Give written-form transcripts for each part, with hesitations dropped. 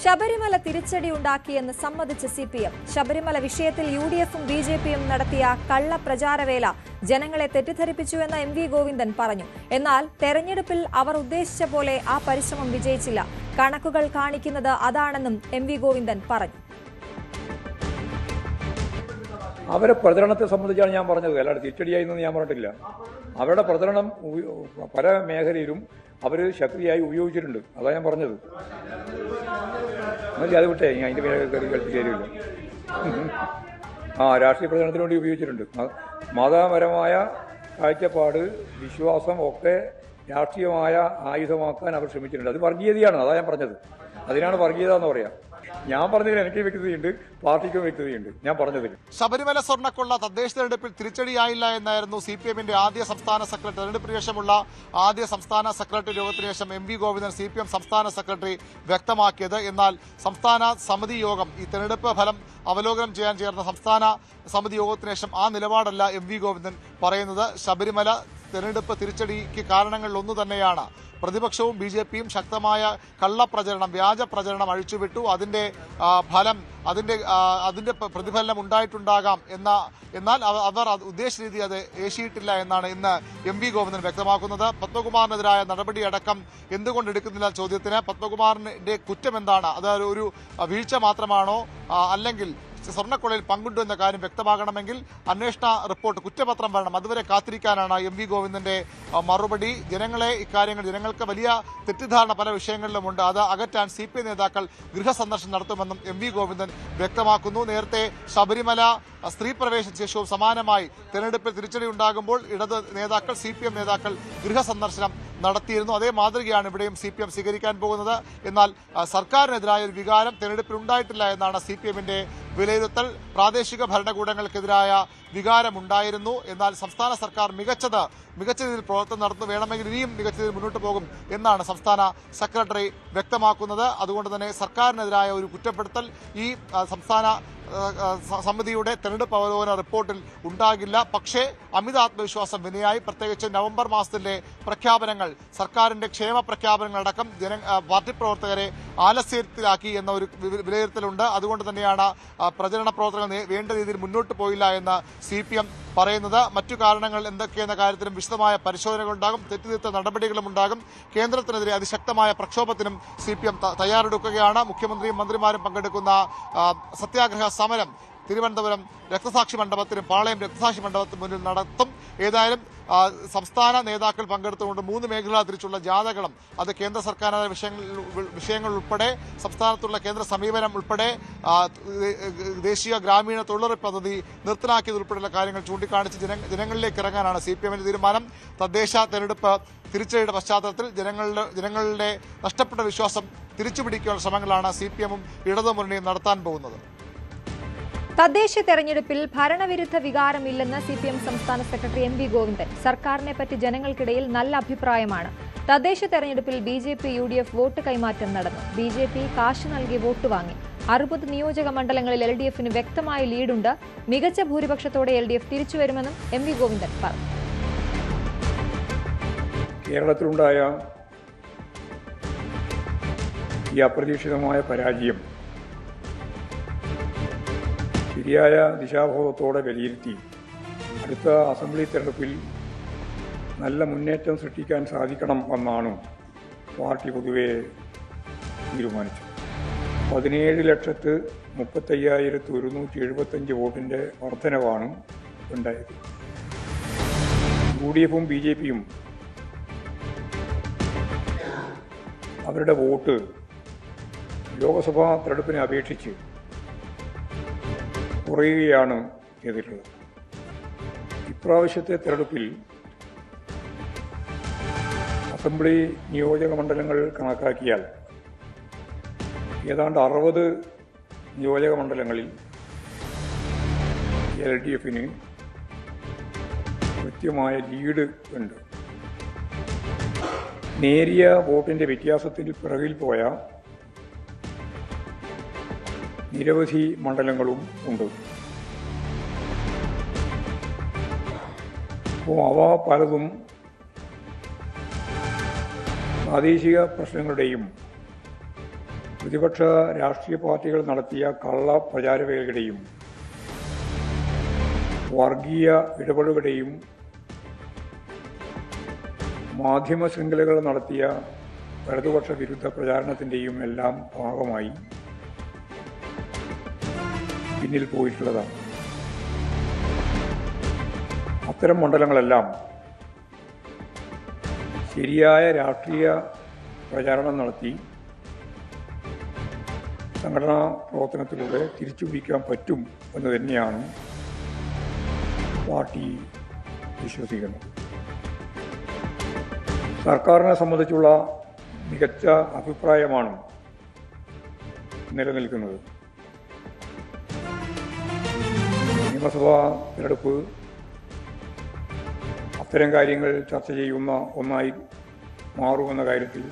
ശബരിമല തിരിച്ചടി ഉണ്ടാക്കിയെന്ന് സമ്മതിച്ച CPM. ശബരിമല വിഷയത്തിൽ UDFും BJPയും നടത്തിയ കള്ള പ്രചാരവേല ജനങ്ങളെ തെറ്റിദ്ധരിപ്പിച്ചുവെന്ന് MV ഗോവിന്ദൻ പറഞ്ഞു. എന്നാൽ തെരഞ്ഞെടുപ്പിൽ അവർ ഉദ്ദേശിച്ച പോലെ ആ പരിശ്രമം വിജയിച്ചില്ല. കണക്കുകൾ കാണിക്കുന്നത് അതാണെന്നും MV ഗോവിന്ദൻ പറഞ്ഞു. അവരെ പ്രചരണത്തെ സംബന്ധിച്ചാണ് ഞാൻ പറഞ്ഞത്. അല്ലാതെ തിരിച്ചടിയായി എന്ന് ഞാൻ പറഞ്ഞിട്ടില്ല. അവരുടെ പ്രചരണം പല മേഖലയിലും അവർ ശക്തിയായി ഉപയോഗിച്ചിട്ടുണ്ട്. അതാണ് ഞാൻ പറഞ്ഞത്. അത് വിട്ടേ അതിൻ്റെ കാര്യമില്ല. രാഷ്ട്രീയ പ്രചരണത്തിന് വേണ്ടി ഉപയോഗിച്ചിട്ടുണ്ട്. മതപരമായ കാഴ്ചപ്പാട്, വിശ്വാസം ഒക്കെ രാഷ്ട്രീയമായ ആയുധമാക്കാൻ അവർ ശ്രമിച്ചിട്ടുണ്ട്. അത് വർഗീയതയാണ്. അതാണ് ഞാൻ പറഞ്ഞത്. അതിനാണ് വർഗീയത എന്ന് പറയാം. ഞാൻ പറഞ്ഞതിൽ എനിക്ക് വ്യക്തതയുണ്ട്, പാർട്ടിക്കും വ്യക്തതയുണ്ട്. ഞാൻ പറഞ്ഞതിൽ ശബരിമല സ്വർണ്ണക്കൊള്ള തദ്ദേശ തെരഞ്ഞെടുപ്പിൽ തിരിച്ചടിയായില്ല എന്നായിരുന്നു CPMന്റെ ആദ്യ സംസ്ഥാന സെക്രട്ടറി. തെരഞ്ഞെടുപ്പിന് ശേഷമുള്ള ആദ്യ സംസ്ഥാന സെക്രട്ടറി യോഗത്തിന് ശേഷം MV ഗോവിന്ദൻ CPM സംസ്ഥാന സെക്രട്ടറി വ്യക്തമാക്കിയത്. എന്നാൽ സംസ്ഥാന സമിതി യോഗം ഈ തെരഞ്ഞെടുപ്പ് ഫലം അവലോകനം ചെയ്യാൻ ചേർന്ന സംസ്ഥാന സമിതി യോഗത്തിന് ശേഷം ആ നിലപാടല്ല MV ഗോവിന്ദൻ പറയുന്നത്. ശബരിമല തെരഞ്ഞെടുപ്പ് തിരിച്ചടിക്ക് കാരണങ്ങളിലൊന്നു തന്നെയാണ് പ്രതിപക്ഷവും BJPയും ശക്തമായ കള്ളപ്രചരണം, വ്യാജ പ്രചരണം അഴിച്ചുവിട്ടു. അതിന്റെ ഫലം, അതിന്റെ പ്രതിഫലനം ഉണ്ടായിട്ടുണ്ടാകാം എന്നാൽ അവർ ഉദ്ദേശ രീതി അത് ഏശിയിട്ടില്ല എന്നാണ് ഇന്ന് MV ഗോവിന്ദൻ വ്യക്തമാക്കുന്നത്. പത്മകുമാറിനെതിരായ നടപടിയടക്കം എന്തുകൊണ്ട് എടുക്കുന്നില്ല ചോദ്യത്തിന് പത്മകുമാറിന്റെ കുറ്റം എന്താണ്? അത് ഒരു വീഴ്ച മാത്രമാണോ, അല്ലെങ്കിൽ സ്വർണ്ണക്കൊള്ളയിൽ പങ്കുണ്ടു എന്ന കാര്യം വ്യക്തമാകണമെങ്കിൽ അന്വേഷണ റിപ്പോർട്ട്, കുറ്റപത്രം വരണം. അതുവരെ കാത്തിരിക്കാനാണ് MV ഗോവിന്ദന്റെ മറുപടി. ജനങ്ങൾക്ക് വലിയ തെറ്റിദ്ധാരണ പല വിഷയങ്ങളിലുമുണ്ട്. അത് അകറ്റാൻ CPM നേതാക്കൾ ഗൃഹസന്ദർശനം നടത്തുമെന്നും MV ഗോവിന്ദൻ വ്യക്തമാക്കുന്നു. നേരത്തെ ശബരിമല സ്ത്രീ പ്രവേശന ശേഷവും സമാനമായി തെരഞ്ഞെടുപ്പിൽ തിരിച്ചടി ഉണ്ടാകുമ്പോൾ ഇടത് നേതാക്കൾ, CPM നേതാക്കൾ ഗൃഹസന്ദർശനം നടത്തിയിരുന്നു. അതേ മാതൃകയാണ് ഇവിടെയും CPM സ്വീകരിക്കാൻ പോകുന്നത്. എന്നാൽ സർക്കാരിനെതിരായ ഒരു വികാരം തെരഞ്ഞെടുപ്പിൽ ഉണ്ടായിട്ടില്ല എന്നാണ് CPMന്റെ വിലയിരുത്തൽ. പ്രാദേശിക ഭരണകൂടങ്ങൾക്കെതിരായ വികാരമുണ്ടായിരുന്നു. എന്നാൽ സംസ്ഥാന സർക്കാർ മികച്ച രീതിയിൽ പ്രവർത്തനം നടത്തുന്നു, വേണമെങ്കിൽ ഇനിയും മികച്ച രീതിയിൽ മുന്നോട്ട് പോകും എന്നാണ് സംസ്ഥാന സെക്രട്ടറി വ്യക്തമാക്കുന്നത്. അതുകൊണ്ട് തന്നെ സർക്കാരിനെതിരായ ഒരു കുറ്റപ്പെടുത്തൽ ഈ സംസ്ഥാന സമിതിയുടെ തെരഞ്ഞെടുപ്പ് അവലോകന റിപ്പോർട്ടിൽ ഉണ്ടാകില്ല. പക്ഷേ അമിത ആത്മവിശ്വാസം വിനയായി, പ്രത്യേകിച്ച് നവംബർ മാസത്തിലെ പ്രഖ്യാപനങ്ങൾ, സർക്കാരിന്റെ ക്ഷേമ പ്രഖ്യാപനങ്ങളടക്കം പാർട്ടി പ്രവർത്തകരെ ആലസ്യത്തിലാക്കി എന്ന ഒരു വിലയിരുത്തലുണ്ട്. അതുകൊണ്ട് തന്നെയാണ് പ്രചരണ പ്രവർത്തനങ്ങൾ വേണ്ട രീതിയിൽ മുന്നോട്ട് പോയില്ല എന്ന് CPM പറയുന്നത്. മറ്റു കാരണങ്ങൾ എന്തൊക്കെയെന്ന കാര്യത്തിലും വിശദമായ പരിശോധനകളുണ്ടാകും, തെറ്റുതിരുത്ത നടപടികളും ഉണ്ടാകും. കേന്ദ്രത്തിനെതിരെ അതിശക്തമായ പ്രക്ഷോഭത്തിനും CPM തയ്യാറെടുക്കുകയാണ്. മുഖ്യമന്ത്രിയും മന്ത്രിമാരും പങ്കെടുക്കുന്ന സത്യാഗ്രഹ സമരം തിരുവനന്തപുരം രക്തസാക്ഷി മണ്ഡപത്തിനും പാളയം രക്തസാക്ഷി മണ്ഡപത്തിനും മുന്നിൽ നടത്തും. ഏതായാലും സംസ്ഥാന നേതാക്കൾ പങ്കെടുത്തുകൊണ്ട് 3 മേഖല തിരിച്ചുള്ള ജാഥകളും, അത് കേന്ദ്ര സർക്കാരിന്റെ വിഷയങ്ങൾ ഉൾപ്പെടെ, സംസ്ഥാനത്തുള്ള കേന്ദ്ര സമീപനം ഉൾപ്പെടെ, ദേശീയ ഗ്രാമീണ തൊഴിലുറപ്പ് പദ്ധതി നിർത്തലാക്കിയതുൾപ്പെടെയുള്ള കാര്യങ്ങൾ ചൂണ്ടിക്കാണിച്ച് ജനങ്ങളിലേക്ക് ഇറങ്ങാനാണ് CPMന്റെ തീരുമാനം. തദ്ദേശ തെരഞ്ഞെടുപ്പ് തിരിച്ചടിയുടെ പശ്ചാത്തലത്തിൽ ജനങ്ങളുടെ നഷ്ടപ്പെട്ട വിശ്വാസം തിരിച്ചുപിടിക്കാനുള്ള ശ്രമങ്ങളാണ് CPMും ഇടതുമുന്നണിയും നടത്താൻ പോകുന്നത്. തദ്ദേശ തെരഞ്ഞെടുപ്പിൽ ഭരണവിരുദ്ധ വികാരമില്ലെന്ന് CPM സംസ്ഥാന സെക്രട്ടറി MV ഗോവിന്ദൻ. സർക്കാരിനെ പറ്റി ജനങ്ങൾക്കിടയിൽ നല്ല അഭിപ്രായമാണ്. തദ്ദേശ തെരഞ്ഞെടുപ്പിൽ BJP UDF വോട്ട് കൈമാറ്റം നടന്നു. BJP കാശ് നൽകി വോട്ട് വാങ്ങി. 60 നിയോജക മണ്ഡലങ്ങളിൽ LDFന് വ്യക്തമായ ലീഡുണ്ട്. മികച്ച ഭൂരിപക്ഷത്തോടെ LDF തിരിച്ചുവരുമെന്നും MV ഗോവിന്ദൻ പറഞ്ഞു. കേരളത്തിലുണ്ടായ ഈ അപ്രതീക്ഷിതമായ പരാജയം ശരിയായ ദിശാബോധത്തോടെ വിലയിരുത്തി അടുത്ത അസംബ്ലി തെരഞ്ഞെടുപ്പിൽ നല്ല മുന്നേറ്റം സൃഷ്ടിക്കാൻ സാധിക്കണം എന്നാണ് പാർട്ടി പൊതുവെ തീരുമാനിച്ചത്. 17,35,175 വോട്ടിൻ്റെ വർധനവാണ് ഉണ്ടായത്. UDFും BJPയും അവരുടെ വോട്ട് ലോക്സഭാ തെരഞ്ഞെടുപ്പിനെ അപേക്ഷിച്ച് കുറയുകയാണ് ചെയ്തിട്ടുള്ളത്. ഇപ്രാവശ്യത്തെ തെരഞ്ഞെടുപ്പിൽ അസംബ്ലി നിയോജക മണ്ഡലങ്ങൾ കണക്കാക്കിയാൽ ഏതാണ്ട് 60 നിയോജക മണ്ഡലങ്ങളിൽ LDFന് കൃത്യമായ ലീഡ് ഉണ്ട്. നേരിയ വോട്ടിൻ്റെ വ്യത്യാസത്തിൽ പിറകിൽ പോയ നിരവധി മണ്ഡലങ്ങളും ഉണ്ട്. അപ്പോൾ അവ പലതും പ്രാദേശിക പ്രശ്നങ്ങളുടെയും പ്രതിപക്ഷ രാഷ്ട്രീയ പാർട്ടികൾ നടത്തിയ കള്ള പ്രചാരവേലയുടെയും വർഗീയ ഇടപെടലുകളുടെയും മാധ്യമ ശൃംഖലകൾ നടത്തിയ ഇടതുപക്ഷ വിരുദ്ധ പ്രചാരണത്തിൻ്റെയും എല്ലാം ഭാഗമായി പിന്നിൽ പോയിട്ടുള്ളതാണ്. അത്തരം മണ്ഡലങ്ങളെല്ലാം ശരിയായ രാഷ്ട്രീയ പ്രചാരണം നടത്തി സംഘടനാ പ്രവർത്തനത്തിലൂടെ തിരിച്ചുപിടിക്കാൻ പറ്റും എന്ന് തന്നെയാണ് പാർട്ടി വിശ്വസിക്കുന്നത്. സർക്കാരിനെ സംബന്ധിച്ചുള്ള മികച്ച അഭിപ്രായമാണ് നിലനിൽക്കുന്നത്. നിയമസഭാ തിരഞ്ഞെടുപ്പ് അത്തരം കാര്യങ്ങൾ ചർച്ച ചെയ്യുന്ന ഒന്നായി മാറുമെന്ന കാര്യത്തിൽ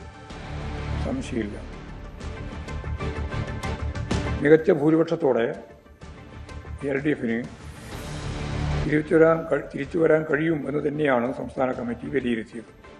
സംശയമില്ല. മികച്ച ഭൂരിപക്ഷത്തോടെ LDFന് തിരിച്ചു വരാൻ കഴിയും എന്ന് തന്നെയാണ് സംസ്ഥാന കമ്മിറ്റി വിലയിരുത്തിയത്.